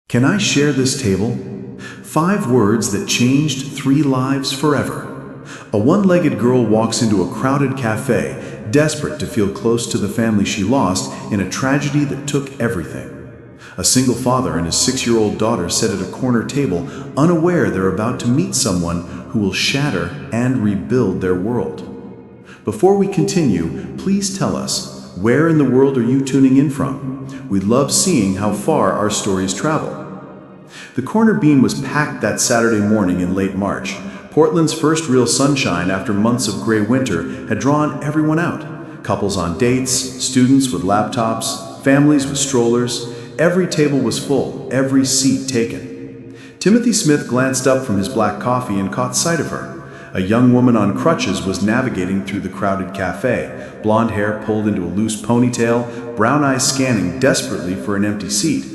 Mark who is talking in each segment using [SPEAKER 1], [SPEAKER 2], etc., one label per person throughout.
[SPEAKER 1] Can I share this table? 5 words that changed 3 lives forever. A one-legged girl walks into a crowded cafe, desperate to feel close to the family she lost in a tragedy that took everything. A single father and his 6-year-old daughter sit at a corner table, unaware they're about to meet someone who will shatter and rebuild their world. Before we continue, please tell us, where in the world are you tuning in from? We'd love seeing how far our stories travel. The corner bean was packed that Saturday morning in late March. Portland's first real sunshine after months of gray winter had drawn everyone out. Couples on dates, students with laptops, families with strollers. Every table was full, every seat taken. Timothy Smith glanced up from his black coffee and caught sight of her. A young woman on crutches was navigating through the crowded cafe, blonde hair pulled into a loose ponytail, brown eyes scanning desperately for an empty seat.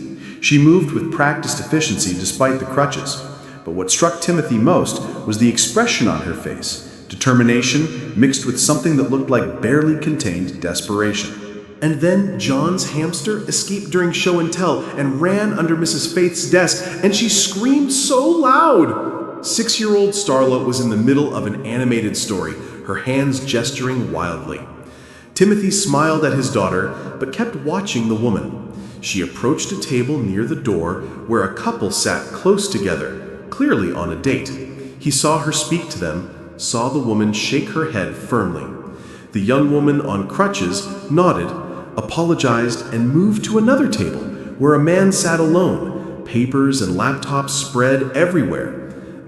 [SPEAKER 1] She moved with practiced efficiency despite the crutches. But what struck Timothy most was the expression on her face, determination mixed with something that looked like barely contained desperation. And then John's hamster escaped during show and tell and ran under Mrs. Faith's desk, and she screamed so loud. 6-year-old Starla was in the middle of an animated story, her hands gesturing wildly. Timothy smiled at his daughter, but kept watching the woman. She approached a table near the door where a couple sat close together, clearly on a date. He saw her speak to them, saw the woman shake her head firmly. The young woman on crutches nodded, apologized, and moved to another table where a man sat alone, papers and laptops spread everywhere.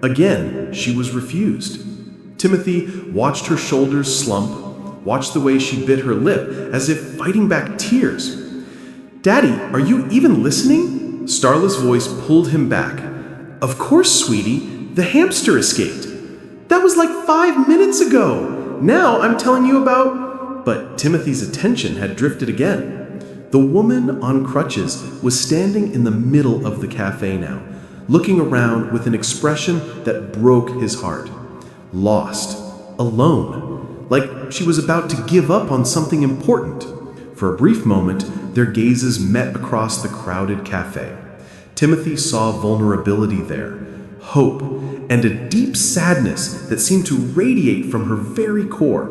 [SPEAKER 1] Again, she was refused. Timothy watched her shoulders slump, watched the way she bit her lip as if fighting back tears. "Daddy, are you even listening?" Starla's voice pulled him back. "Of course, sweetie. The hamster escaped. That was like 5 minutes ago. Now I'm telling you about..." But Timothy's attention had drifted again. The woman on crutches was standing in the middle of the cafe now, looking around with an expression that broke his heart. Lost. Alone. Like she was about to give up on something important. For a brief moment, their gazes met across the crowded cafe. Timothy saw vulnerability there, hope, and a deep sadness that seemed to radiate from her very core.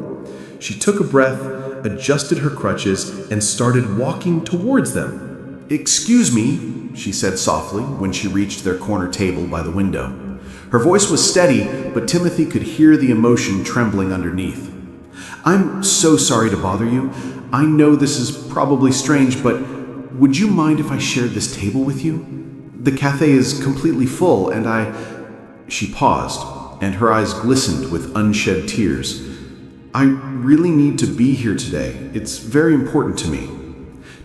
[SPEAKER 1] She took a breath, adjusted her crutches, and started walking towards them. "Excuse me," she said softly when she reached their corner table by the window. Her voice was steady, but Timothy could hear the emotion trembling underneath. "I'm so sorry to bother you. I know this is probably strange, but would you mind if I shared this table with you? The cafe is completely full, and She paused, and her eyes glistened with unshed tears. "I really need to be here today. It's very important to me."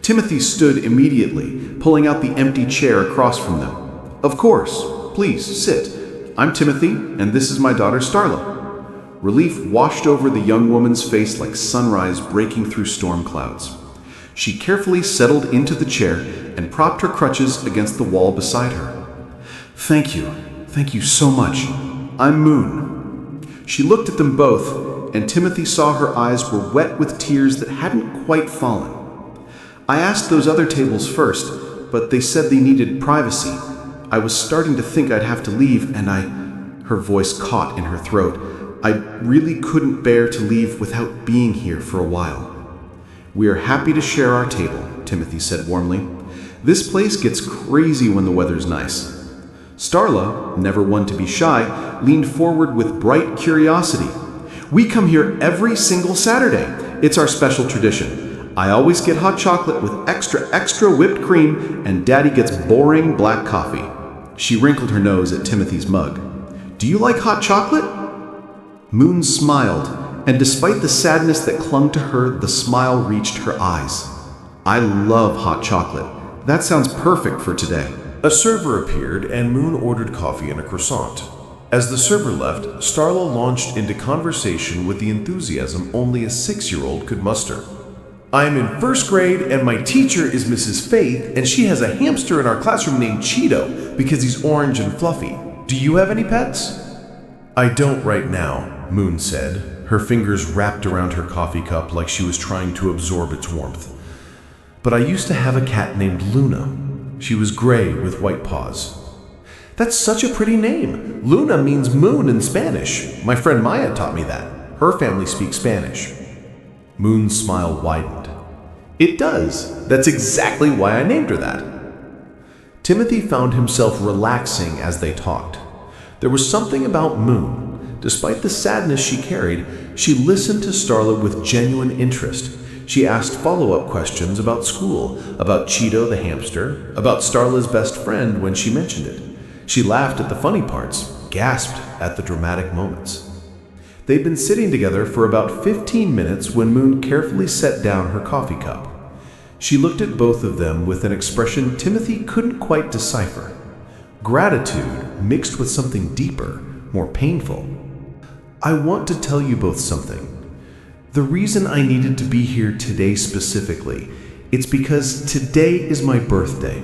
[SPEAKER 1] Timothy stood immediately, pulling out the empty chair across from them. "Of course. Please, sit. I'm Timothy, and this is my daughter Starla." Relief washed over the young woman's face like sunrise breaking through storm clouds. She carefully settled into the chair and propped her crutches against the wall beside her. Thank you so much. I'm Moon." She looked at them both, and Timothy saw her eyes were wet with tears that hadn't quite fallen. "I asked those other tables first, but they said they needed privacy. I was starting to think I'd have to leave, and Her voice caught in her throat. "I really couldn't bear to leave without being here for a while." "We are happy to share our table," Timothy said warmly. "This place gets crazy when the weather's nice." Starla, never one to be shy, leaned forward with bright curiosity. "We come here every single Saturday. It's our special tradition. I always get hot chocolate with extra whipped cream, and Daddy gets boring black coffee." She wrinkled her nose at Timothy's mug. "Do you like hot chocolate?" Moon smiled, and despite the sadness that clung to her, the smile reached her eyes. "I love hot chocolate. That sounds perfect for today."
[SPEAKER 2] A server appeared, and Moon ordered coffee and a croissant. As the server left, Starla launched into conversation with the enthusiasm only a 6-year-old could muster. "I am in 1st grade, and my teacher is Mrs. Faith, and she has a hamster in our classroom named Cheeto because he's orange and fluffy. Do you have any pets?" "I don't right now," Moon said, her fingers wrapped around her coffee cup like she was trying to absorb its warmth. "But I used to have a cat named Luna. She was gray with white paws. That's such a pretty name. Luna means moon in Spanish. My friend Maya taught me that. Her family speaks Spanish. Moon's smile widened. It does. That's exactly why I named her that. Timothy found himself relaxing as they talked. There was something about Moon. Despite the sadness she carried, she listened to Starla with genuine interest. She asked follow-up questions about school, about Cheeto the hamster, about Starla's best friend when she mentioned it. She laughed at the funny parts, gasped at the dramatic moments. They'd been sitting together for about 15 minutes when Moon carefully set down her coffee cup. She looked at both of them with an expression Timothy couldn't quite decipher. Gratitude mixed with something deeper, more painful. I want to tell you both something. The reason I needed to be here today specifically, it's because today is my birthday.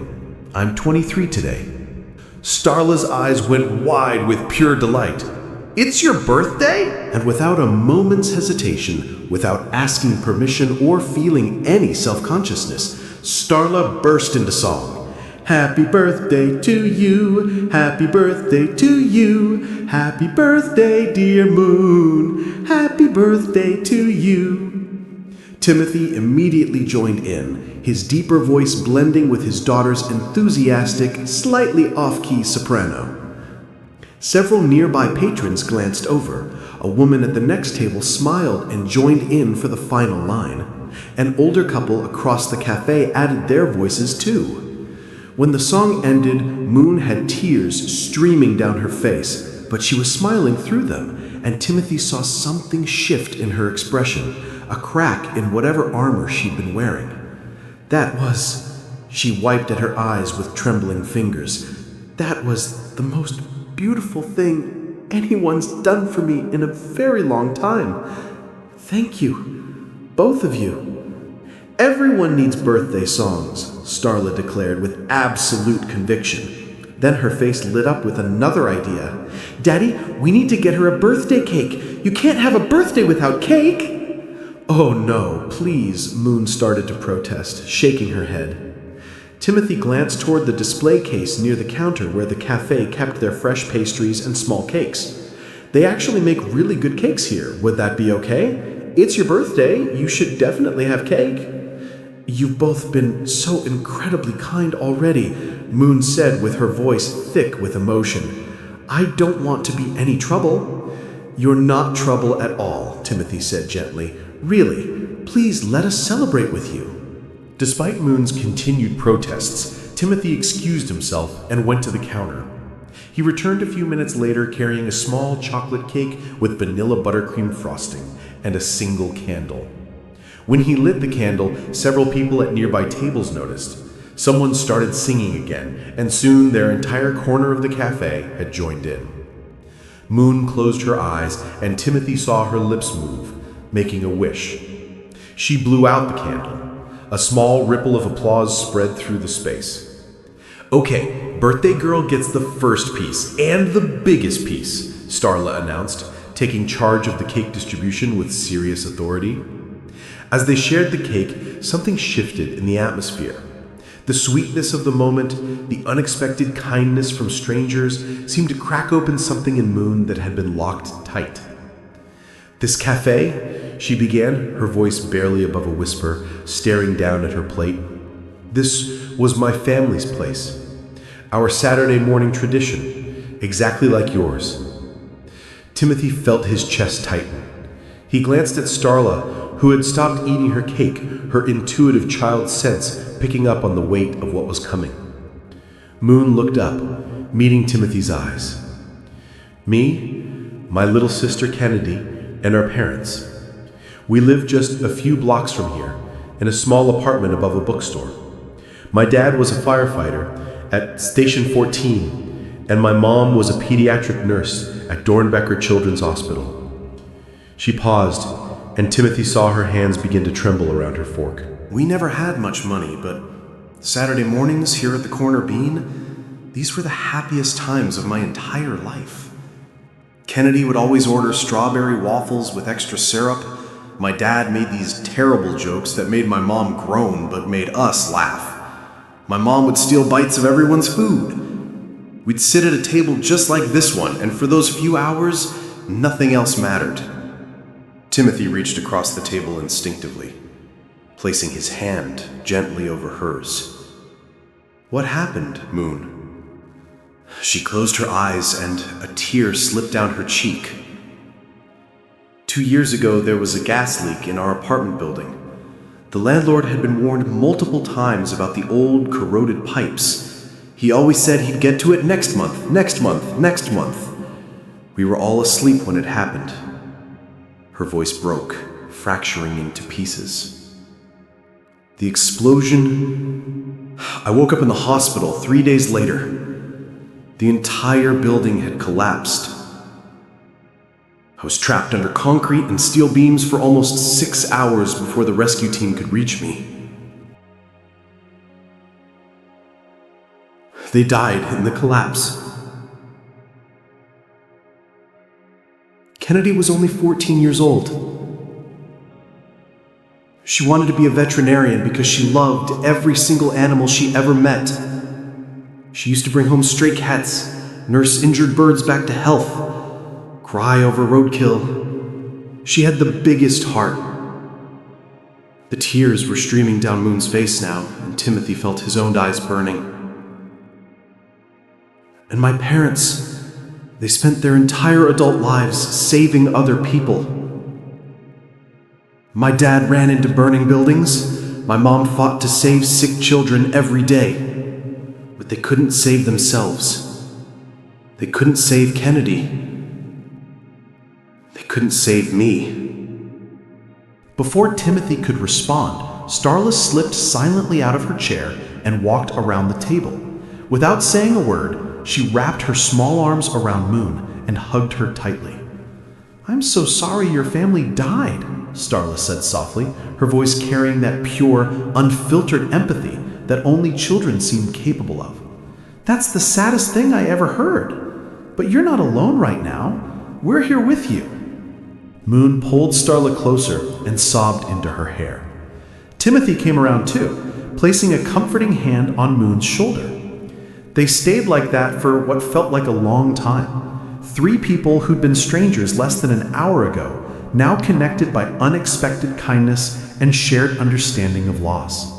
[SPEAKER 2] I'm 23 today. Starla's eyes went wide with pure delight. It's your birthday? And without a moment's hesitation, without asking permission or feeling any self-consciousness, Starla burst into song. Happy birthday to you, happy birthday to you, happy birthday, dear Moon, happy birthday to you. Timothy immediately joined in, his deeper voice blending with his daughter's enthusiastic, slightly off-key soprano. Several nearby patrons glanced over. A woman at the next table smiled and joined in for the final line. An older couple across the cafe added their voices too. When the song ended, Moon had tears streaming down her face, but she was smiling through them, and Timothy saw something shift in her expression, a crack in whatever armor she'd been wearing. She wiped at her eyes with trembling fingers. That was the most beautiful thing anyone's done for me in a very long time. Thank you, both of you. Everyone needs birthday songs, Starla declared with absolute conviction. Then her face lit up with another idea. Daddy, we need to get her a birthday cake. You can't have a birthday without cake. Oh no, please, Moon started to protest, shaking her head. Timothy glanced toward the display case near the counter where the cafe kept their fresh pastries and small cakes. They actually make really good cakes here. Would that be okay? It's your birthday. You should definitely have cake. You've both been so incredibly kind already, Moon said with her voice thick with emotion. I don't want to be any trouble. You're not trouble at all, Timothy said gently. Really, please let us celebrate with you. Despite Moon's continued protests, Timothy excused himself and went to the counter. He returned a few minutes later carrying a small chocolate cake with vanilla buttercream frosting and a single candle. When he lit the candle, several people at nearby tables noticed. Someone started singing again, and soon their entire corner of the cafe had joined in. Moon closed her eyes, and Timothy saw her lips move, making a wish. She blew out the candle. A small ripple of applause spread through the space. Okay, birthday girl gets the first piece, and the biggest piece, Starla announced, taking charge of the cake distribution with serious authority. As they shared the cake, something shifted in the atmosphere. The sweetness of the moment, the unexpected kindness from strangers, seemed to crack open something in Moon that had been locked tight. This cafe, she began, her voice barely above a whisper, staring down at her plate. This was my family's place. Our Saturday morning tradition, exactly like yours. Timothy felt his chest tighten. He glanced at Starla, who had stopped eating her cake, her intuitive child sense picking up on the weight of what was coming. Moon looked up, meeting Timothy's eyes. Me, my little sister Kennedy, and our parents. We live just a few blocks from here, in a small apartment above a bookstore. My dad was a firefighter at Station 14, and my mom was a pediatric nurse at Dornbecker Children's Hospital. She paused, and Timothy saw her hands begin to tremble around her fork.
[SPEAKER 3] We never had much money, but Saturday mornings here at the Corner Bean, these were the happiest times of my entire life. Kennedy would always order strawberry waffles with extra syrup. My dad made these terrible jokes that made my mom groan but made us laugh. My mom would steal bites of everyone's food. We'd sit at a table just like this one, and for those few hours, nothing else mattered. Timothy reached across the table instinctively, placing his hand gently over hers. "What happened, Moon?" She closed her eyes and a tear slipped down her cheek. 2 years ago, there was a gas leak in our apartment building. The landlord had been warned multiple times about the old, corroded pipes. He always said he'd get to it next month, next month, next month. We were all asleep when it happened. Her voice broke, fracturing into pieces. The explosion... I woke up in the hospital 3 days later. The entire building had collapsed. I was trapped under concrete and steel beams for almost 6 hours before the rescue team could reach me. They died in the collapse. Kennedy was only 14 years old. She wanted to be a veterinarian because she loved every single animal she ever met. She used to bring home stray cats, nurse injured birds back to health, cry over roadkill. She had the biggest heart. The tears were streaming down Moon's face now, and Timothy felt his own eyes burning. And my parents, they spent their entire adult lives saving other people. My dad ran into burning buildings. My mom fought to save sick children every day. But they couldn't save themselves. They couldn't save Kennedy. They couldn't save me.
[SPEAKER 4] Before Timothy could respond, Starla slipped silently out of her chair and walked around the table. Without saying a word, she wrapped her small arms around Moon and hugged her tightly. "I'm so sorry your family died," Starla said softly, her voice carrying that pure, unfiltered empathy that only children seem capable of. "That's the saddest thing I ever heard. But you're not alone right now. We're here with you." Moon pulled Starla closer and sobbed into her hair. Timothy came around too, placing a comforting hand on Moon's shoulder. They stayed like that for what felt like a long time. 3 people who'd been strangers less than an hour ago, now connected by unexpected kindness and shared understanding of loss.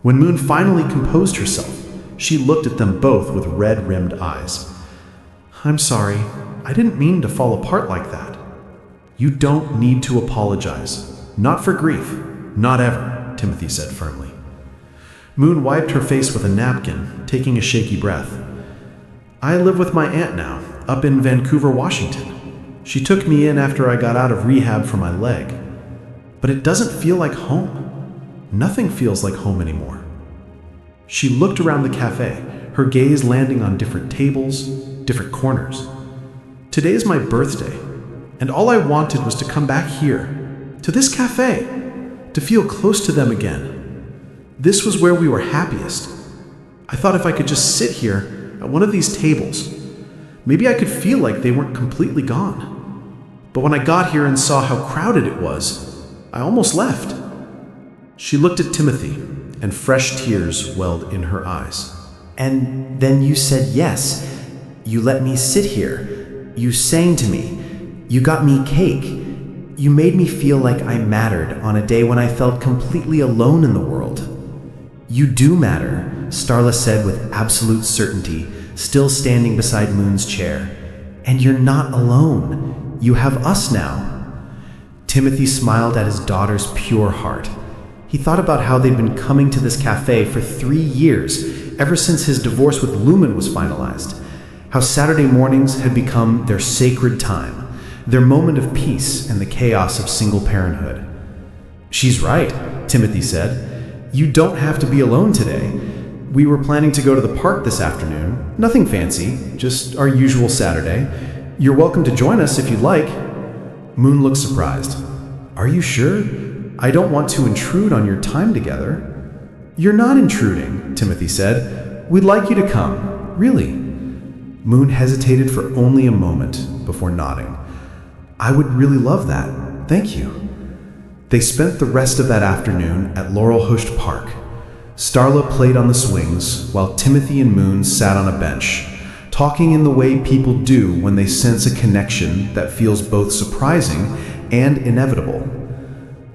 [SPEAKER 4] When Moon finally composed herself, she looked at them both with red-rimmed eyes. "I'm sorry. I didn't mean to fall apart like that." "You don't need to apologize. Not for grief. Not ever," Timothy said firmly. Moon wiped her face with a napkin, taking a shaky breath. "I live with my aunt now, up in Vancouver, Washington. She took me in after I got out of rehab for my leg. But it doesn't feel like home. Nothing feels like home anymore." She looked around the cafe, her gaze landing on different tables, different corners. "Today's my birthday, and all I wanted was to come back here, to this cafe, to feel close to them again. This was where we were happiest. I thought if I could just sit here at one of these tables, maybe I could feel like they weren't completely gone. But when I got here and saw how crowded it was, I almost left." She looked at Timothy, and fresh tears welled in her eyes.
[SPEAKER 5] "And then you said yes. You let me sit here. You sang to me. You got me cake. You made me feel like I mattered on a day when I felt completely alone in the world." "You do matter," Starla said with absolute certainty, still standing beside Moon's chair. "And you're not alone. You have us now." Timothy smiled at his daughter's pure heart. He thought about how they'd been coming to this cafe for 3 years, ever since his divorce with Lumen was finalized. How Saturday mornings had become their sacred time, their moment of peace in the chaos of single parenthood. "She's right," Timothy said. "You don't have to be alone today. We were planning to go to the park this afternoon. Nothing fancy, just our usual Saturday. You're welcome to join us if you'd like." Moon looked surprised. "Are you sure? I don't want to intrude on your time together." "You're not intruding," Timothy said. "We'd like you to come, really." Moon hesitated for only a moment before nodding. "I would really love that. Thank you." They spent the rest of that afternoon at Laurelhurst Park.
[SPEAKER 4] Starla played on the swings, while Timothy and Moon sat on a bench, talking in the way people do when they sense a connection that feels both surprising and inevitable.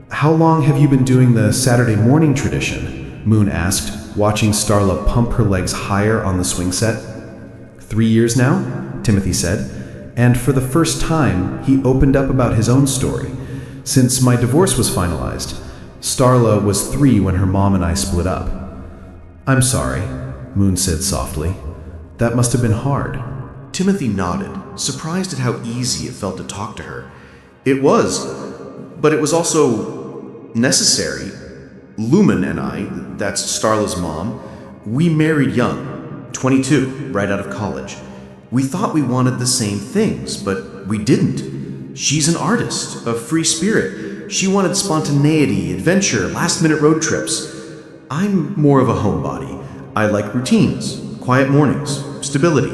[SPEAKER 4] "How long have you been doing the Saturday morning tradition?" Moon asked, watching Starla pump her legs higher on the swing set. "3 years now," Timothy said, and for the first time, he opened up about his own story. "Since my divorce was finalized, Starla was 3 when her mom and I split up." "I'm sorry," Moon said softly. "That must have been hard."
[SPEAKER 3] Timothy nodded, surprised at how easy it felt to talk to her. It was, but it was also necessary. Lumen and I, that's Starla's mom, we married young, 22, right out of college. We thought we wanted the same things, but we didn't. She's an artist, a free spirit. She wanted spontaneity, adventure, last-minute road trips. I'm more of a homebody. I like routines, quiet mornings, stability.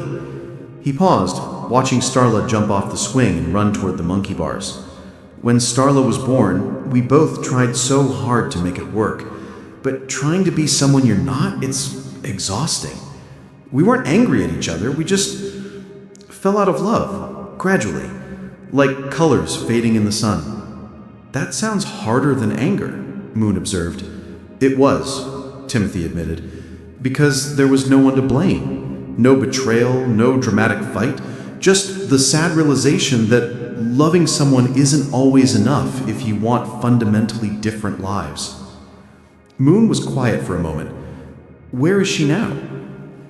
[SPEAKER 3] He paused, watching Starla jump off the swing and run toward the monkey bars. When Starla was born, we both tried so hard to make it work. But trying to be someone you're not, it's exhausting. We weren't angry at each other, we just fell out of love, gradually, like colors fading in the sun. "That sounds harder than anger," Moon observed. "It was," Timothy admitted, "because there was no one to blame. No betrayal, no dramatic fight, just the sad realization that loving someone isn't always enough if you want fundamentally different lives." Moon was quiet for a moment. "Where is she now?"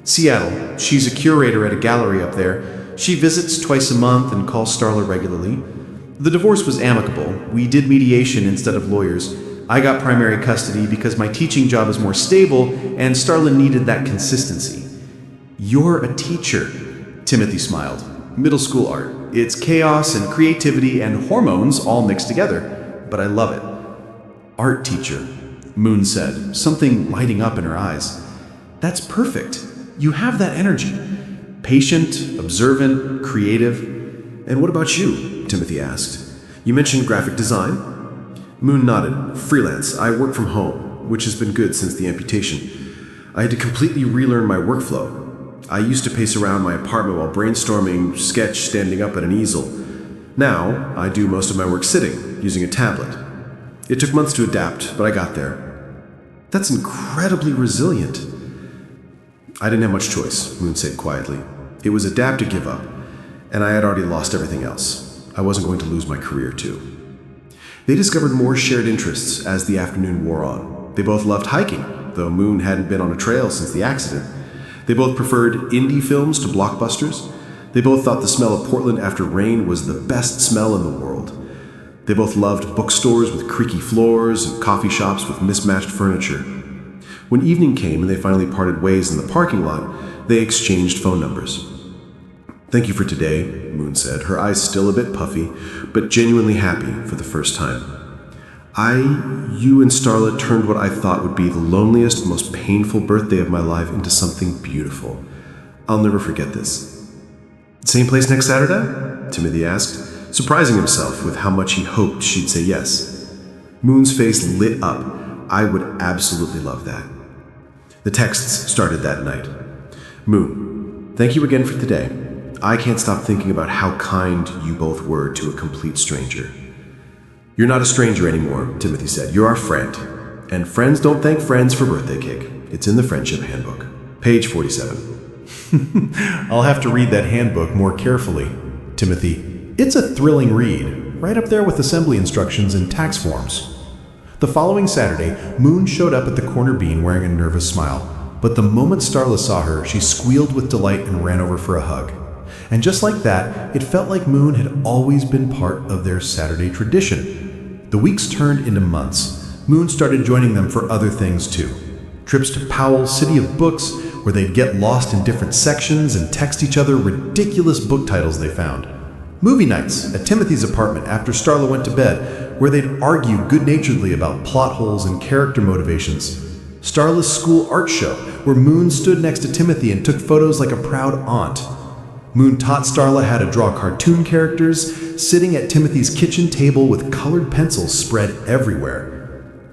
[SPEAKER 3] "Seattle. She's a curator at a gallery up there. She visits twice a month and calls Starla regularly. The divorce was amicable. We did mediation instead of lawyers. I got primary custody because my teaching job is more stable and Starla needed that consistency." "You're a teacher," Timothy smiled. "Middle school art. It's chaos and creativity and hormones all mixed together, but I love it." "Art teacher," Moon said, something lighting up in her eyes. "That's perfect. You have that energy. Patient, observant, creative." "And what about you?" Timothy asked. "You mentioned graphic design?" Moon nodded. "Freelance. I work from home, which has been good since the amputation. I had to completely relearn my workflow. I used to pace around my apartment while brainstorming, sketch standing up at an easel. Now, I do most of my work sitting, using a tablet. It took months to adapt, but I got there." "That's incredibly resilient." "I didn't have much choice," Moon said quietly. "It was adapt or give up, and I had already lost everything else. I wasn't going to lose my career, too." They discovered more shared interests as the afternoon wore on. They both loved hiking, though Moon hadn't been on a trail since the accident. They both preferred indie films to blockbusters. They both thought the smell of Portland after rain was the best smell in the world. They both loved bookstores with creaky floors and coffee shops with mismatched furniture. When evening came and they finally parted ways in the parking lot, they exchanged phone numbers. "Thank you for today," Moon said, her eyes still a bit puffy, but genuinely happy for the first time. You and Starla turned what I thought would be the loneliest, most painful birthday of my life into something beautiful. I'll never forget this." "Same place next Saturday?" Timothy asked, surprising himself with how much he hoped she'd say yes. Moon's face lit up. "I would absolutely love that." The texts started that night. "Moon, thank you again for today. I can't stop thinking about how kind you both were to a complete stranger." "You're not a stranger anymore," Timothy said. "You're our friend. And friends don't thank friends for birthday cake. It's in the Friendship Handbook. Page 47.
[SPEAKER 4] "I'll have to read that handbook more carefully, Timothy. It's a thrilling read, right up there with assembly instructions and tax forms." The following Saturday, Moon showed up at the corner bean wearing a nervous smile. But the moment Starla saw her, she squealed with delight and ran over for a hug. And just like that, it felt like Moon had always been part of their Saturday tradition. The weeks turned into months. Moon started joining them for other things too. Trips to Powell's City of Books, where they'd get lost in different sections and text each other ridiculous book titles they found. Movie nights at Timothy's apartment after Starla went to bed, where they'd argue good-naturedly about plot holes and character motivations. Starla's school art show, where Moon stood next to Timothy and took photos like a proud aunt. Moon taught Starla how to draw cartoon characters, sitting at Timothy's kitchen table with colored pencils spread everywhere.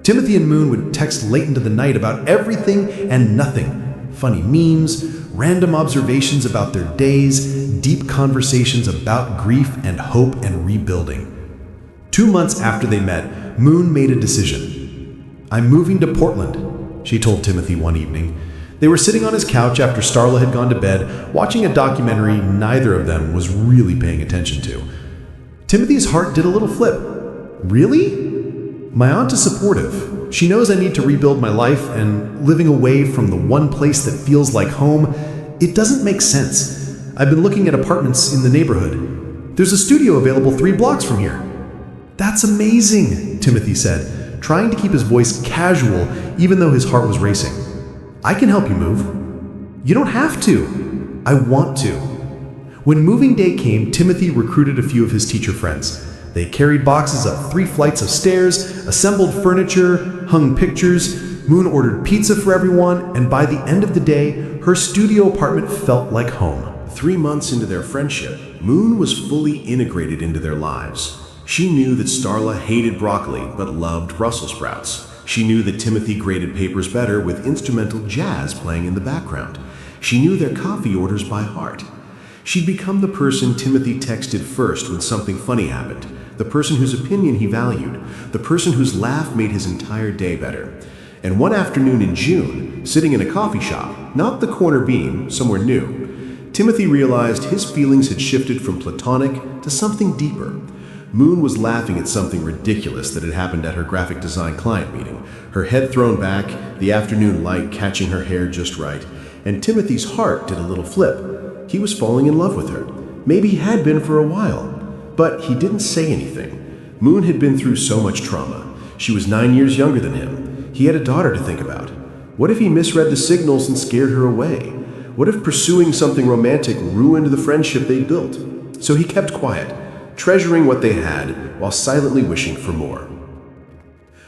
[SPEAKER 4] Timothy and Moon would text late into the night about everything and nothing. Funny memes, random observations about their days, deep conversations about grief and hope and rebuilding. 2 months after they met, Moon made a decision. "I'm moving to Portland," she told Timothy one evening. They were sitting on his couch after Starla had gone to bed, watching a documentary neither of them was really paying attention to. Timothy's heart did a little flip. "Really? My aunt is supportive. She knows I need to rebuild my life, and living away from the one place that feels like home, it doesn't make sense. I've been looking at apartments in the neighborhood. There's a studio available 3 blocks from here." "That's amazing," Timothy said, trying to keep his voice casual even though his heart was racing. "I can help you move." "You don't have to." "I want to." When moving day came, Timothy recruited a few of his teacher friends. They carried boxes up 3 flights of stairs, assembled furniture, hung pictures. Moon ordered pizza for everyone, and by the end of the day, her studio apartment felt like home.
[SPEAKER 2] 3 months into their friendship, Moon was fully integrated into their lives. She knew that Starla hated broccoli but loved Brussels sprouts. She knew that Timothy graded papers better with instrumental jazz playing in the background. She knew their coffee orders by heart. She'd become the person Timothy texted first when something funny happened, the person whose opinion he valued, the person whose laugh made his entire day better. And one afternoon in June, sitting in a coffee shop, not the corner bean, somewhere new, Timothy realized his feelings had shifted from platonic to something deeper. Moon was laughing at something ridiculous that had happened at her graphic design client meeting, her head thrown back, the afternoon light catching her hair just right, and Timothy's heart did a little flip. He was falling in love with her. Maybe he had been for a while, but he didn't say anything. Moon had been through so much trauma. She was 9 years younger than him. He had a daughter to think about. What if he misread the signals and scared her away? What if pursuing something romantic ruined the friendship they built? So he kept quiet, treasuring what they had while silently wishing for more.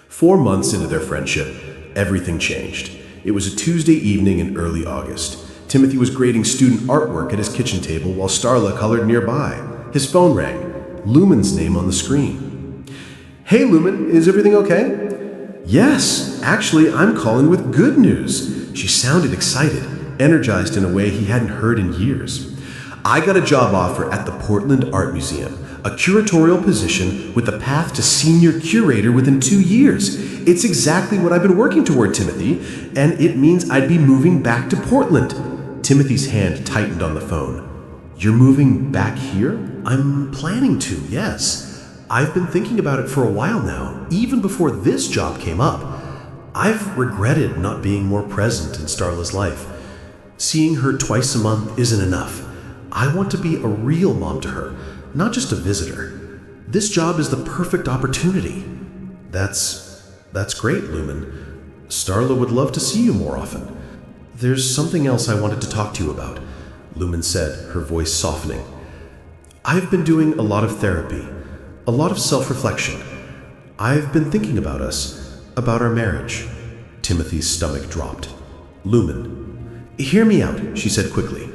[SPEAKER 2] 4 months into their friendship, everything changed. It was a Tuesday evening in early August. Timothy was grading student artwork at his kitchen table while Starla colored nearby. His phone rang, Lumen's name on the screen. "Hey Lumen, is everything okay?" "Yes, actually, I'm calling with good news." She sounded excited, energized in a way he hadn't heard in years. "I got a job offer at the Portland Art Museum, a curatorial position with a path to senior curator within 2 years. It's exactly what I've been working toward, Timothy, and it means I'd be moving back to Portland." Timothy's hand tightened on the phone. "You're moving back here?" "I'm planning to, yes. I've been thinking about it for a while now, even before this job came up. I've regretted not being more present in Starla's life. Seeing her twice a month isn't enough. I want to be a real mom to her, not just a visitor. This job is the perfect opportunity." That's great, Lumen. Starla would love to see you more often. "There's something else I wanted to talk to you about," Lumen said, her voice softening. "I've been doing a lot of therapy, a lot of self-reflection. I've been thinking about us, about our marriage." Timothy's stomach dropped. "Lumen, hear me out," she said quickly.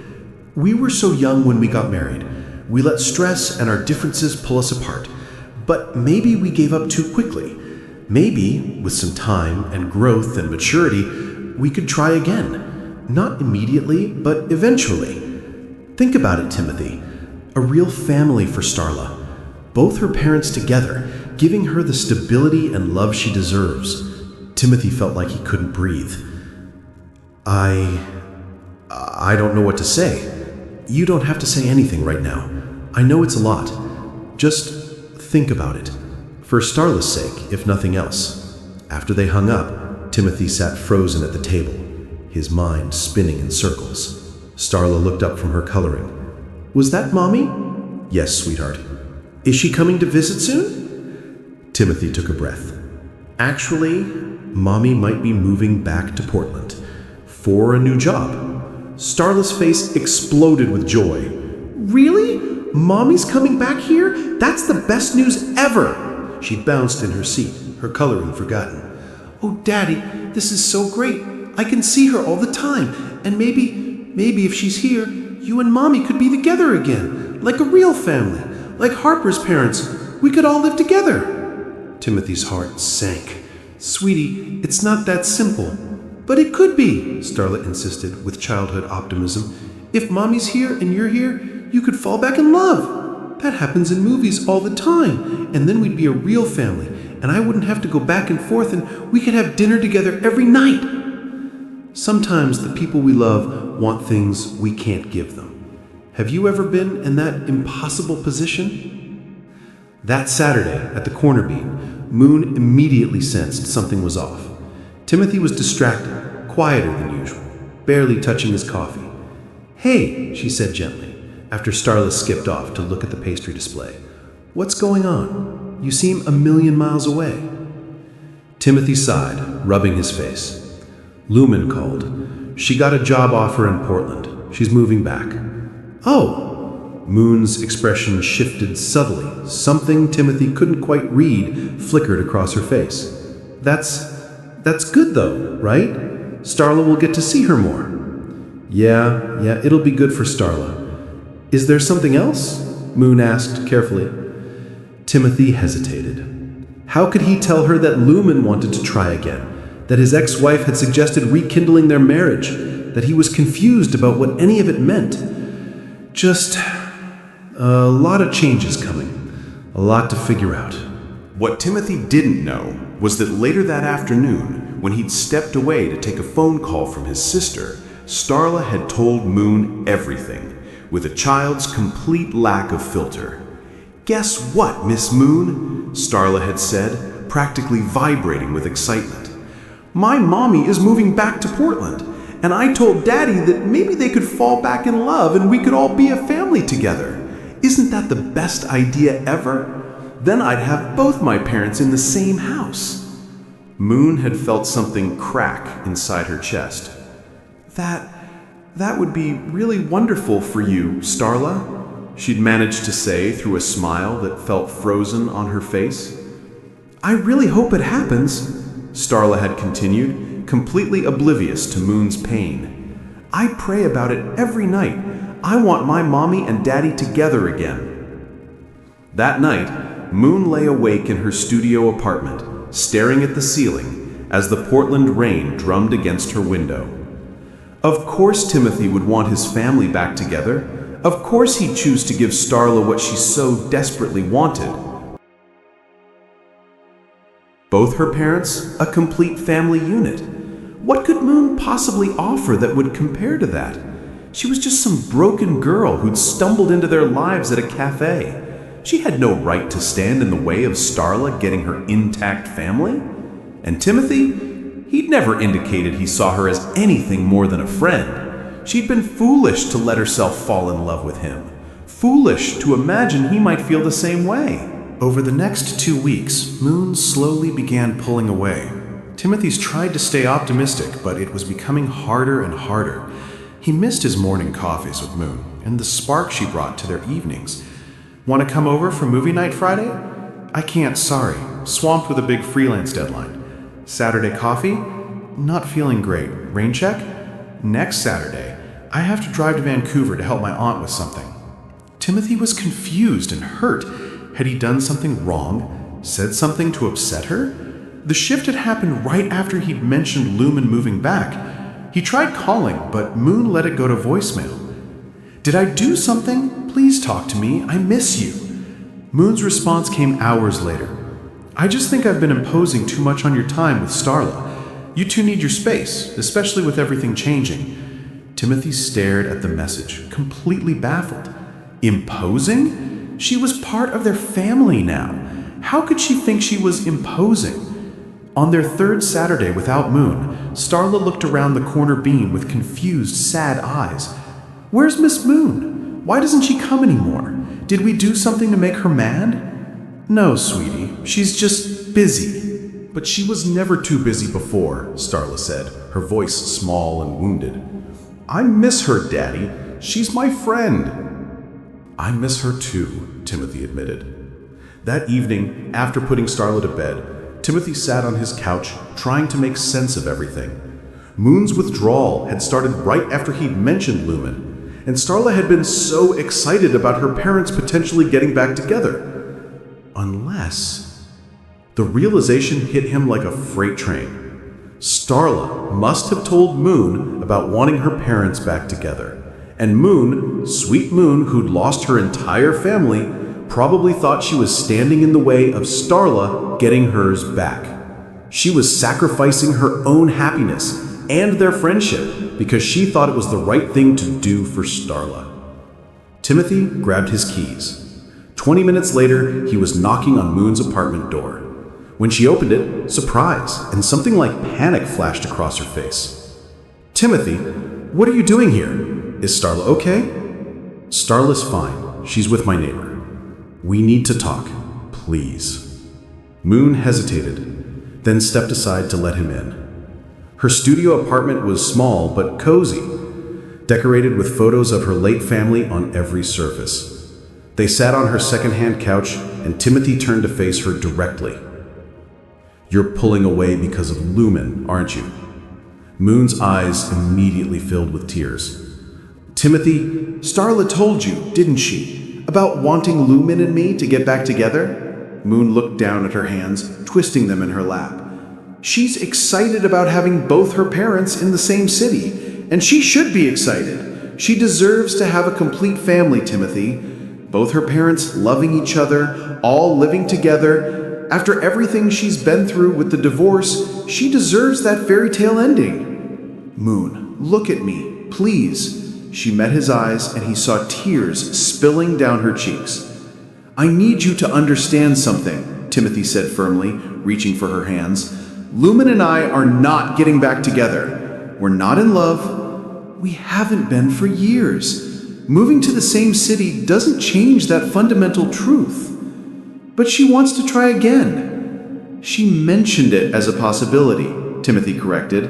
[SPEAKER 2] "We were so young when we got married. We let stress and our differences pull us apart. But maybe we gave up too quickly. Maybe, with some time and growth and maturity, we could try again. Not immediately, but eventually. Think about it, Timothy. A real family for Starla. Both her parents together, giving her the stability and love she deserves." Timothy felt like he couldn't breathe. I don't know what to say. You don't have to say anything right now. I know it's a lot. Just think about it. For Starla's sake, if nothing else. After they hung up, Timothy sat frozen at the table, his mind spinning in circles. Starla looked up from her coloring. "Was that Mommy?" "Yes, sweetheart." "Is she coming to visit soon?" Timothy took a breath. "Actually, Mommy might be moving back to Portland for a new job." Starla's face exploded with joy. "Really? Mommy's coming back here? That's the best news ever!" She bounced in her seat, her coloring forgotten. "Oh, Daddy, this is so great. I can see her all the time. And maybe if she's here, you and Mommy could be together again. Like a real family. Like Harper's parents. We could all live together." Timothy's heart sank.
[SPEAKER 4] Sweetie, it's not that simple. But it could be, Starla insisted with childhood optimism. If Mommy's here and you're here, you could fall back in love. That happens in movies all the time, and then we'd be a real family, and I wouldn't have to go back and forth, and we could have dinner together every night. Sometimes the people we love want things we can't give them. Have you ever been in that impossible position? That Saturday, at the corner bean, Moon immediately sensed something was off. Timothy was distracted, quieter than usual, barely touching his coffee. Hey, she said gently, after Starla skipped off to look at the pastry display. What's going on? You seem a million miles away. Timothy sighed, rubbing his face. Lumen called. She got a job offer in Portland. She's moving back. Oh! Moon's expression shifted subtly. Something Timothy couldn't quite read flickered across her face. That's good though, right? Starla will get to see her more. Yeah, it'll be good for Starla. Is there something else? Moon asked carefully. Timothy hesitated. How could he tell her that Lumen wanted to try again? That his ex-wife had suggested rekindling their marriage? That he was confused about what any of it meant? Just a lot of changes coming. A lot to figure out.
[SPEAKER 3] What Timothy didn't know was that later that afternoon, when he'd stepped away to take a phone call from his sister, Starla had told Moon everything, with a child's complete lack of filter. Guess what, Miss Moon? Starla had said, practically vibrating with excitement. My mommy is moving back to Portland, and I told Daddy that maybe they could fall back in love and we could all be a family together. Isn't that the best idea ever? Then I'd have both my parents in the same house. Moon had felt something crack inside her chest. That would be really wonderful for you, Starla, she'd managed to say through a smile that felt frozen on her face. I really hope it happens, Starla had continued, completely oblivious to Moon's pain. I pray about it every night. I want my mommy and daddy together again. That night, Moon lay awake in her studio apartment, staring at the ceiling as the Portland rain drummed against her window. Of course Timothy would want his family back together. Of course he'd choose to give Starla what she so desperately wanted. Both her parents, a complete family unit. What could Moon possibly offer that would compare to that? She was just some broken girl who'd stumbled into their lives at a cafe. She had no right to stand in the way of Starla getting her intact family. And Timothy? He'd never indicated he saw her as anything more than a friend. She'd been foolish to let herself fall in love with him. Foolish to imagine he might feel the same way. Over the next 2 weeks, Moon slowly began pulling away. Timothy's tried to stay optimistic, but it was becoming harder and harder. He missed his morning coffees with Moon and the spark she brought to their evenings. Want to come over for movie night Friday? I can't, sorry. Swamped with a big freelance deadline. Saturday coffee? Not feeling great. Rain check? Next Saturday. I have to drive to Vancouver to help my aunt with something. Timothy was confused and hurt. Had he done something wrong? Said something to upset her? The shift had happened right after he'd mentioned Lumen moving back. He tried calling, but Moon let it go to voicemail. Did I do something? Please talk to me. I miss you. Moon's response came hours later. I just think I've been imposing too much on your time with Starla. You two need your space, especially with everything changing. Timothy stared at the message, completely baffled. Imposing? She was part of their family now. How could she think she was imposing? On their third Saturday without Moon, Starla looked around the corner bean with confused, sad eyes. Where's Miss Moon? Why doesn't she come anymore? Did we do something to make her mad? No, sweetie, she's just busy. But she was never too busy before, Starla said, her voice small and wounded. I miss her, Daddy. She's my friend. I miss her too, Timothy admitted. That evening, after putting Starla to bed, Timothy sat on his couch, trying to make sense of everything. Moon's withdrawal had started right after he'd mentioned Lumen, and Starla had been so excited about her parents potentially getting back together. Unless...
[SPEAKER 4] The realization hit him like a freight train. Starla must have told Moon about wanting her parents back together. And Moon, sweet Moon who'd lost her entire family, probably thought she was standing in the way of Starla getting hers back. She was sacrificing her own happiness and their friendship because she thought it was the right thing to do for Starla. Timothy grabbed his keys. 20 minutes later, he was knocking on Moon's apartment door. When she opened it, surprise and something like panic flashed across her face. "Timothy, what are you doing here? Is Starla okay?" "Starla's fine. She's with my neighbor. We need to talk, please." Moon hesitated, then stepped aside to let him in. Her studio apartment was small but cozy, decorated with photos of her late family on every surface. They sat on her second-hand couch, and Timothy turned to face her directly. "You're pulling away because of Lumen, aren't you?" Moon's eyes immediately filled with tears.
[SPEAKER 3] Timothy, Starla told you, didn't she, about wanting Lumen and me to get back together? Moon looked down at her hands, twisting them in her lap. She's excited about having both her parents in the same city, and she should be excited. She deserves to have a complete family, Timothy. Both her parents loving each other, all living together. After everything she's been through with the divorce, she deserves that fairy tale ending. Moon, look at me, please. She met his eyes, and he saw tears spilling down her cheeks. "I need you to understand something," Timothy said firmly, reaching for her hands. "Lumen and I are not getting back together. We're not in love. We haven't been for years. Moving to the same city doesn't change that fundamental truth. But she wants to try again." "She mentioned it as a possibility," Timothy corrected,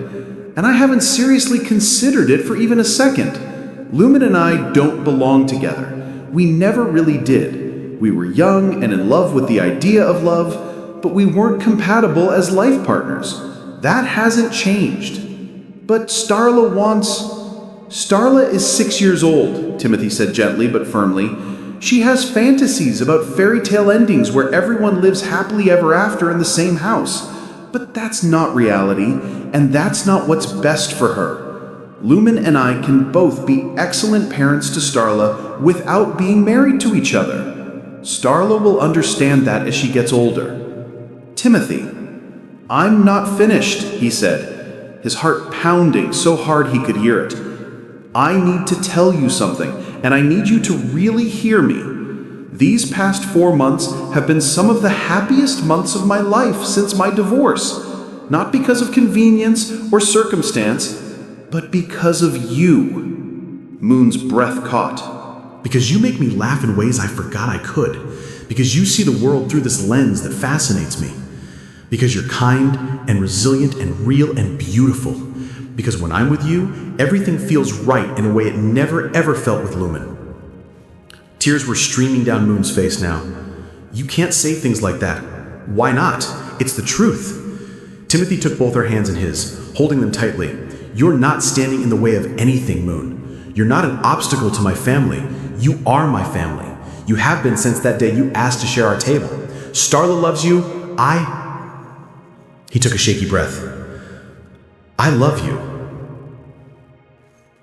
[SPEAKER 3] "and I haven't seriously considered it for even a second. Lumen and I don't belong together. We never really did. We were young and in love with the idea of love, but we weren't compatible as life partners. That hasn't changed. But Starla wants..." "Starla is 6 years old," Timothy said gently but firmly. "She has fantasies about fairy tale endings where everyone lives happily ever after in the same house. But that's not reality, and that's not what's best for her. Lumen and I can both be excellent parents to Starla without being married to each other. Starla will understand that as she gets older." "Timothy, I'm not finished," he said, his heart pounding so hard he could hear it. "I need to tell you something, and I need you to really hear me. These past 4 months have been some of the happiest months of my life since my divorce. Not because of convenience or circumstance, but because of you." Moon's breath caught.
[SPEAKER 4] "Because you make me laugh in ways I forgot I could. Because you see the world through this lens that fascinates me. Because you're kind and resilient and real and beautiful. Because when I'm with you, everything feels right in a way it never ever felt with Lumen." Tears were streaming down Moon's face now. "You can't say things like that." "Why not? It's the truth." Timothy took both her hands in his, holding them tightly. "You're not standing in the way of anything, Moon. You're not an obstacle to my family. You are my family. You have been since that day you asked to share our table. Starla loves you. He took a shaky breath. "I love you.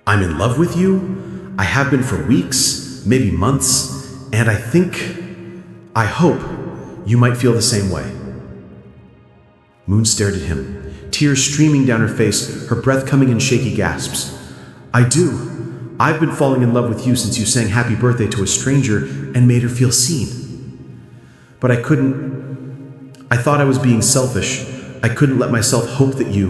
[SPEAKER 4] I'm in love with you. I have been for weeks, maybe months, and I hope you might feel the same way." Moon stared at him, tears streaming down her face, her breath coming in shaky gasps. "I do. I've been falling in love with you since you sang happy birthday to a stranger and made her feel seen. But I couldn't. I thought I was being selfish. I couldn't let myself hope that you..."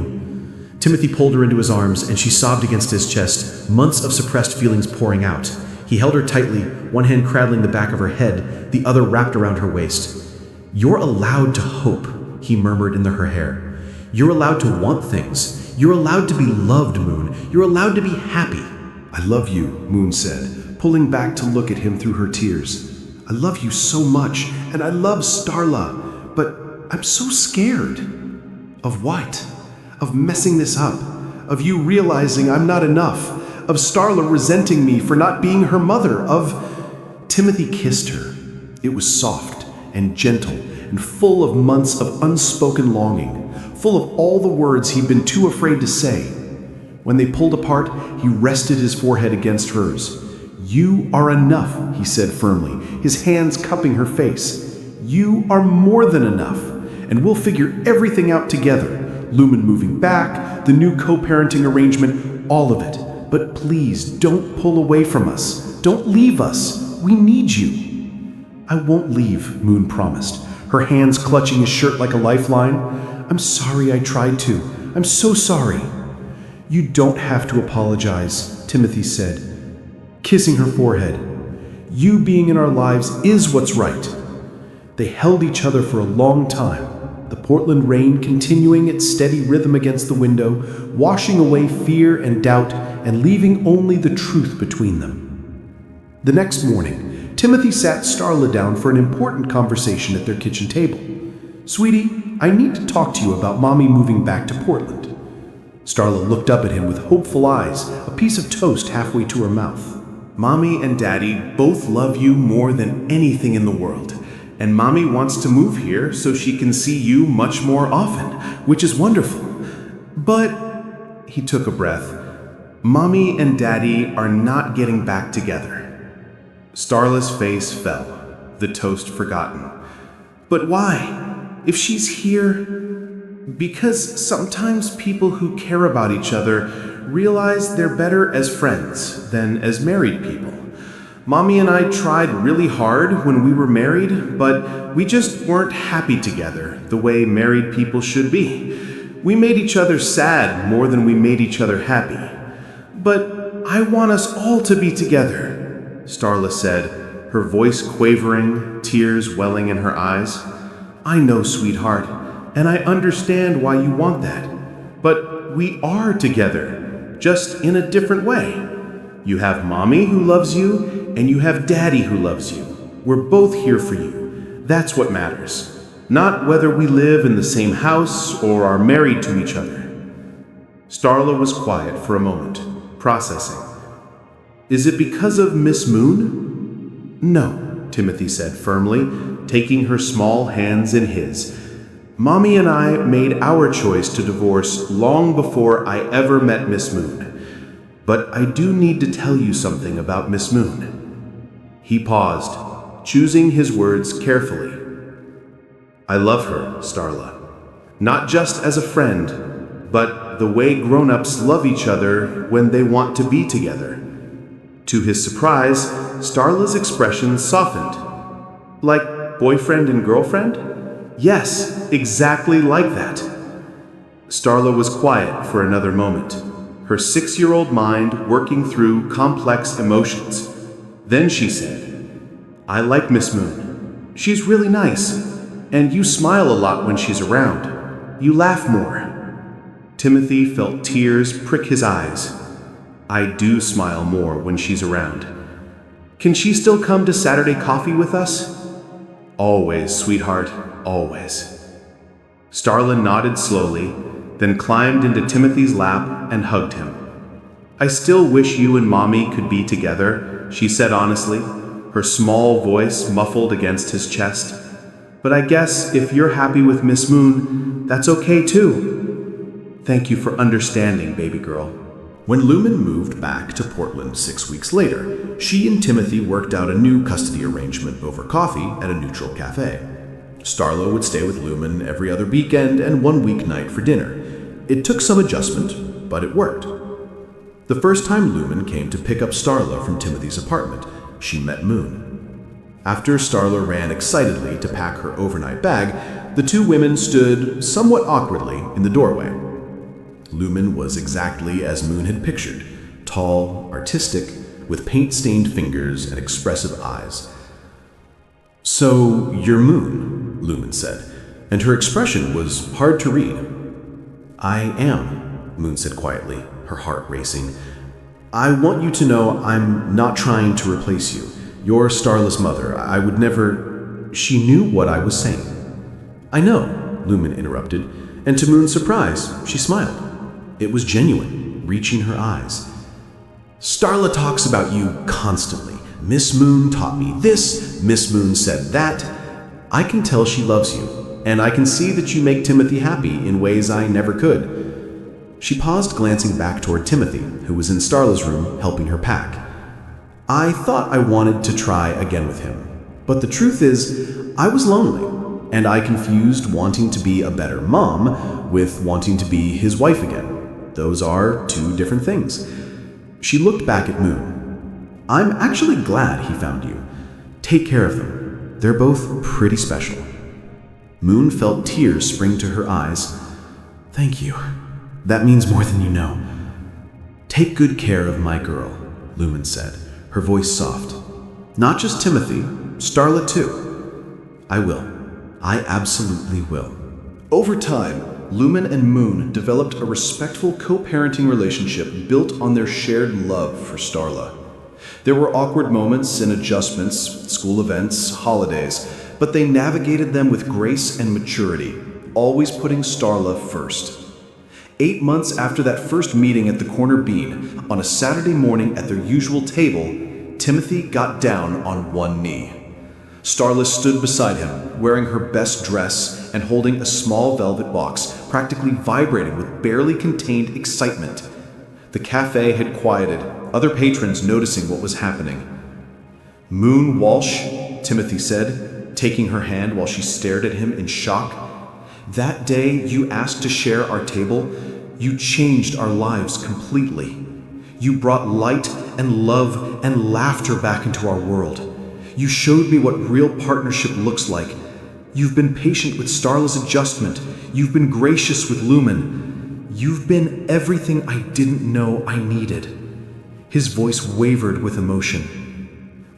[SPEAKER 4] Timothy pulled her into his arms, and she sobbed against his chest, months of suppressed feelings pouring out. He held her tightly, one hand cradling the back of her head, the other wrapped around her waist. "You're allowed to hope," he murmured into her hair. "You're allowed to want things. You're allowed to be loved, Moon. You're allowed to be happy."
[SPEAKER 3] "I love you," Moon said, pulling back to look at him through her tears. "I love you so much, and I love Starla, but I'm so scared." "Of what?" "Of messing this up. Of you realizing I'm not enough. Of Starla resenting me for not being her mother. Of..." Timothy kissed her. It was soft and gentle,
[SPEAKER 4] and full of months of unspoken longing, full of all the words he'd been too afraid to say. When they pulled apart, he rested his forehead against hers. "You are enough," he said firmly, his hands cupping her face. "You are more than enough, and we'll figure everything out together. Lumen moving back, the new co-parenting arrangement, all of it. But please, don't pull away from us. Don't leave us. We need you." "I won't leave," Moon promised, her hands clutching his shirt like a lifeline. "I'm sorry I tried to. I'm so sorry." "You don't have to apologize," Timothy said, kissing her forehead. "You being in our lives is what's right." They held each other for a long time, the Portland rain continuing its steady rhythm against the window, washing away fear and doubt and leaving only the truth between them. The next morning, Timothy sat Starla down for an important conversation at their kitchen table. "Sweetie, I need to talk to you about Mommy moving back to Portland." Starla looked up at him with hopeful eyes, a piece of toast halfway to her mouth.
[SPEAKER 3] Mommy and Daddy both love you more than anything in the world, and Mommy wants to move here so she can see you much more often, which is wonderful. But, he took a breath, Mommy and Daddy are not getting back together. Starla's face fell, the toast forgotten. But why? If she's here... Because sometimes people who care about each other realize they're better as friends than as married people. Mommy and I tried really hard when we were married, but we just weren't happy together the way married people should be. We made each other sad more than we made each other happy. But I want us all to be together, Starla said, her voice quavering, tears welling in her eyes. I know, sweetheart, and I understand why you want that. But we are together, just in a different way. You have Mommy who loves you, and you have Daddy who loves you. We're both here for you. That's what matters. Not whether we live in the same house or are married to each other. Starla was quiet for a moment, processing. Is it because of Miss Moon? No, Timothy said firmly, taking her small hands in his. Mommy and I made our choice to divorce long before I ever met Miss Moon. But I do need to tell you something about Miss Moon. He paused, choosing his words carefully. I love her, Starla. Not just as a friend, but the way grown-ups love each other when they want to be together. To his surprise, Starla's expression softened. Like boyfriend and girlfriend? Yes, exactly like that. Starla was quiet for another moment, her 6-year-old mind working through complex emotions. Then she said, I like Miss Moon. She's really nice, and you smile a lot when she's around. You laugh more. Timothy felt tears prick his eyes. I do smile more when she's around. Can she still come to Saturday coffee with us? Always, sweetheart, always. Starla nodded slowly, then climbed into Timothy's lap and hugged him. I still wish you and Mommy could be together, she said honestly, her small voice muffled against his chest. But I guess if you're happy with Miss Moon, that's okay too. Thank you for understanding, baby girl.
[SPEAKER 4] When Lumen moved back to Portland 6 weeks later, she and Timothy worked out a new custody arrangement over coffee at a neutral cafe. Starla would stay with Lumen every other weekend and one weeknight for dinner. It took some adjustment, but it worked. The first time Lumen came to pick up Starla from Timothy's apartment, she met Moon. After Starla ran excitedly to pack her overnight bag, the two women stood somewhat awkwardly in the doorway. Lumen was exactly as Moon had pictured, tall, artistic, with paint-stained fingers and expressive eyes. So, you're Moon, Lumen said, and her expression was hard to read. I am, Moon said quietly, her heart racing. I want you to know I'm not trying to replace you. You're Starla's mother. I would never... She knew what I was saying. I know, Lumen interrupted, and to Moon's surprise, she smiled. It was genuine, reaching her eyes. Starla talks about you constantly. Miss Moon taught me this, Miss Moon said that. I can tell she loves you, and I can see that you make Timothy happy in ways I never could." She paused, glancing back toward Timothy, who was in Starla's room helping her pack. "I thought I wanted to try again with him, but the truth is, I was lonely, and I confused wanting to be a better mom with wanting to be his wife again. Those are two different things." She looked back at Moon. "I'm actually glad he found you. Take care of them. They're both pretty special." Moon felt tears spring to her eyes. "Thank you. That means more than you know." "Take good care of my girl," Lumen said, her voice soft. "Not just Timothy, Starla too." "I will. I absolutely will."
[SPEAKER 3] Over time, Lumen and Moon developed a respectful co-parenting relationship built on their shared love for Starla. There were awkward moments and adjustments, school events, holidays, but they navigated them with grace and maturity, always putting Starla first. 8 months after that first meeting at the Corner Bean, on a Saturday morning at their usual table, Timothy got down on one knee. Starla stood beside him, wearing her best dress and holding a small velvet box, practically vibrating with barely contained excitement. The cafe had quieted, other patrons noticing what was happening. "Moon Walsh," Timothy said, taking her hand while she stared at him in shock. "That day you asked to share our table, you changed our lives completely. You brought light and love and laughter back into our world. You showed me what real partnership looks like. You've been patient with Starla's adjustment. You've been gracious with Lumen. You've been everything I didn't know I needed." His voice wavered with emotion.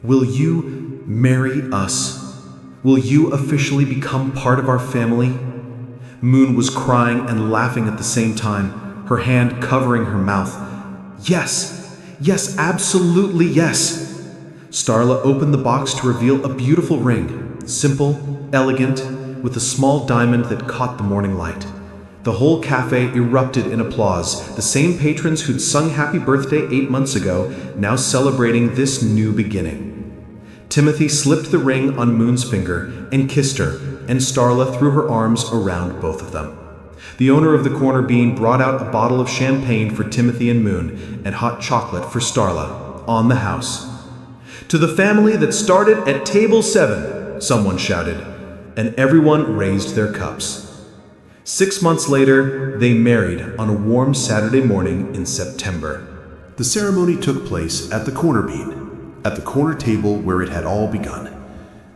[SPEAKER 3] "Will you marry us? Will you officially become part of our family?" Moon was crying and laughing at the same time, her hand covering her mouth. "Yes, yes, absolutely yes." Starla opened the box to reveal a beautiful ring, simple, elegant, with a small diamond that caught the morning light. The whole cafe erupted in applause, the same patrons who'd sung happy birthday 8 months ago, now celebrating this new beginning. Timothy slipped the ring on Moon's finger and kissed her, and Starla threw her arms around both of them. The owner of the Corner Bean brought out a bottle of champagne for Timothy and Moon, and hot chocolate for Starla, on the house. "To the family that started at table 7, someone shouted, and everyone raised their cups. 6 months later, they married on a warm Saturday morning in September.
[SPEAKER 2] The ceremony took place at the Corner Bean, at the corner table where it had all begun.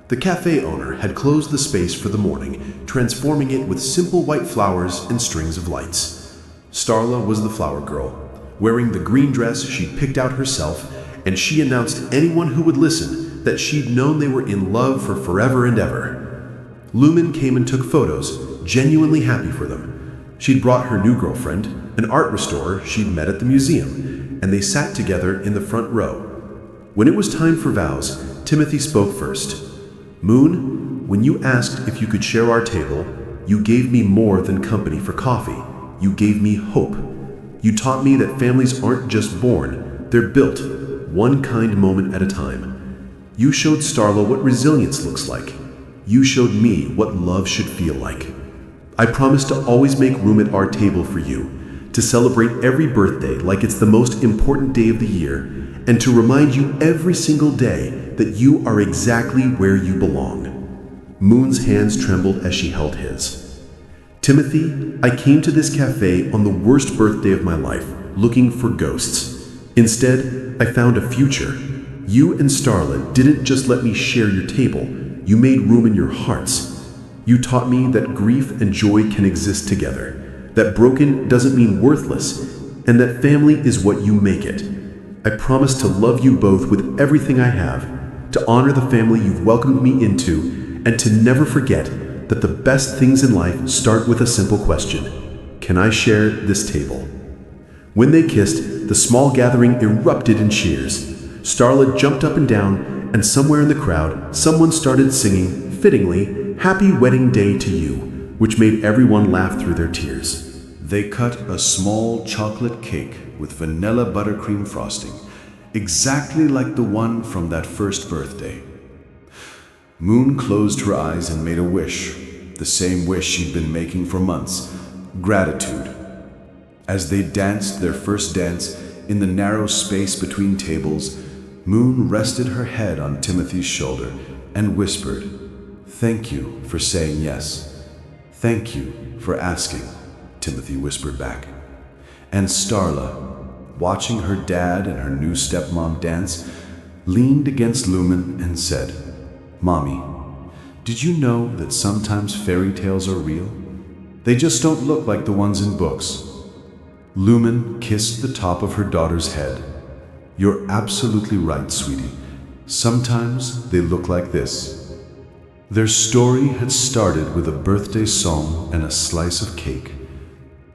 [SPEAKER 2] The cafe owner had closed the space for the morning, transforming it with simple white flowers and strings of lights. Starla was the flower girl, wearing the green dress she'd picked out herself, and she announced to anyone who would listen that she'd known they were in love for forever and ever. Lumen came and took photos, genuinely happy for them. She'd brought her new girlfriend, an art restorer she'd met at the museum, and they sat together in the front row. When it was time for vows, Timothy spoke first. "Moon, when you asked if you could share our table, you gave me more than company for coffee. You gave me hope. You taught me that families aren't just born, they're built, one kind moment at a time. You showed Starla what resilience looks like. You showed me what love should feel like. I promise to always make room at our table for you, to celebrate every birthday like it's the most important day of the year, and to remind you every single day that you are exactly where you belong." Moon's hands trembled as she held his. "Timothy, I came to this cafe on the worst birthday of my life, looking for ghosts. Instead, I found a future. You and Starla didn't just let me share your table, you made room in your hearts. You taught me that grief and joy can exist together, that broken doesn't mean worthless, and that family is what you make it. I promise to love you both with everything I have, to honor the family you've welcomed me into, and to never forget that the best things in life start with a simple question. Can I share this table?" When they kissed, the small gathering erupted in cheers. Starla jumped up and down, and somewhere in the crowd, someone started singing, fittingly, "Happy Wedding Day to You," which made everyone laugh through their tears.
[SPEAKER 3] They cut a small chocolate cake with vanilla buttercream frosting, exactly like the one from that first birthday.
[SPEAKER 1] Moon closed her eyes and made a wish, the same wish she'd been making for months: gratitude. As they danced their first dance in the narrow space between tables, Moon rested her head on Timothy's shoulder and whispered, "Thank you for saying yes. Thank you for asking," Timothy whispered back. And Starla, watching her dad and her new stepmom dance, leaned against Lumen and said, "Mommy, did you know that sometimes fairy tales are real? They just don't look like the ones in books." Lumen kissed the top of her daughter's head. "You're absolutely right, sweetie. Sometimes they look like this." Their story had started with a birthday song and a slice of cake,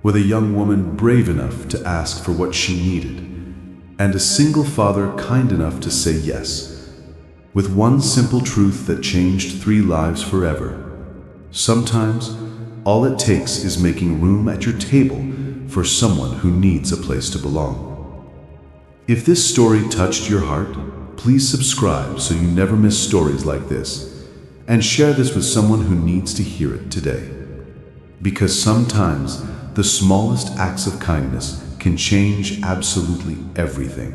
[SPEAKER 1] with a young woman brave enough to ask for what she needed, and a single father kind enough to say yes, with one simple truth that changed 3 lives forever. Sometimes, all it takes is making room at your table for someone who needs a place to belong. If this story touched your heart, please subscribe so you never miss stories like this, and share this with someone who needs to hear it today. Because sometimes the smallest acts of kindness can change absolutely everything.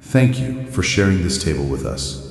[SPEAKER 1] Thank you for sharing this table with us.